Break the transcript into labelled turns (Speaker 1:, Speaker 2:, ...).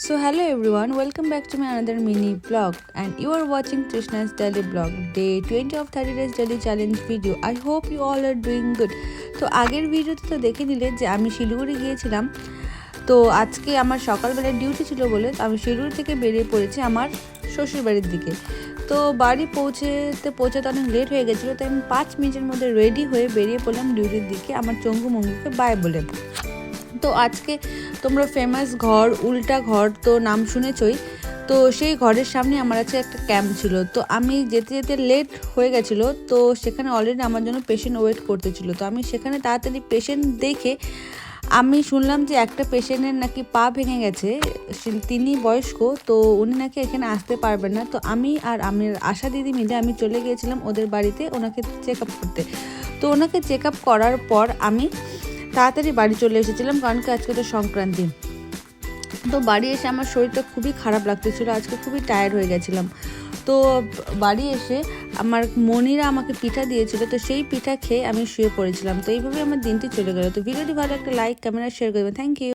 Speaker 1: So hello everyone, welcome back to my another mini vlog and you are watching Trishna's daily vlog, day 20 of 30 days daily challenge video. I hope you all are doing good. তো আগের ভিডিওতে তো দেখে নিলে যে আমি শিলিগুড়ি গিয়েছিলাম। তো আজকে আমার সকালবেলা ডিউটি ছিল বলে আমি শিলিগুড়ি থেকে বেরিয়ে পড়েছি আমার শ্বশুর বাড়ির দিকে। তো বাড়ি পৌঁছাতে অনেক লেট হয়ে গেছিলো, তাই আমি 5 মিনিটের মধ্যে রেডি হয়ে বেরিয়ে পড়লাম ডিউটির দিকে আমার চঙ্গু মঙ্গুকে বাই বলে। তো আজকে তোমরা ফেমাস ঘর উল্টা ঘর তো নাম শুনেছই, তো সেই ঘরের সামনে আমার আছে একটা ক্যাম্প ছিল। তো আমি যেতে যেতে লেট হয়ে গেছিলো, তো সেখানে অলরেডি আমার জন্য পেশেন্ট ওয়েট করতেছিল। তো আমি সেখানে তাড়াতাড়ি পেশেন্ট দেখে আমি শুনলাম যে একটা পেশেন্টের নাকি পা ভেঙে গেছে, তিনি বয়স্ক, তো উনি নাকি এখানে আসতে পারবেন না। তো আমি আর আমার আশা দিদি মিলে আমি চলে গিয়েছিলাম ওদের বাড়িতে ওনাকে চেক আপ করতে। তো ওনাকে চেক আপ করার পর আমি তাড়াতাড়ি বাড়ি চলে এসেছিলাম, কারণ কি আজকে তো সংক্রান্তি। তো বাড়ি এসে আমার শরীরটা খুবই খারাপ লাগতেছিল, আজকে খুবই টায়ার্ড হয়ে গেছিলাম। তো বাড়ি এসে আমার মনিরা আমাকে পিঠা দিয়েছিল, তো সেই পিঠা খেয়ে আমি শুয়ে পড়েছিলাম। তো এইভাবে আমার দিনটি চলে গেল। তো ভিডিওটি ভালো একটা লাইক, কমেন্ট আর শেয়ার করবেন। Thank you.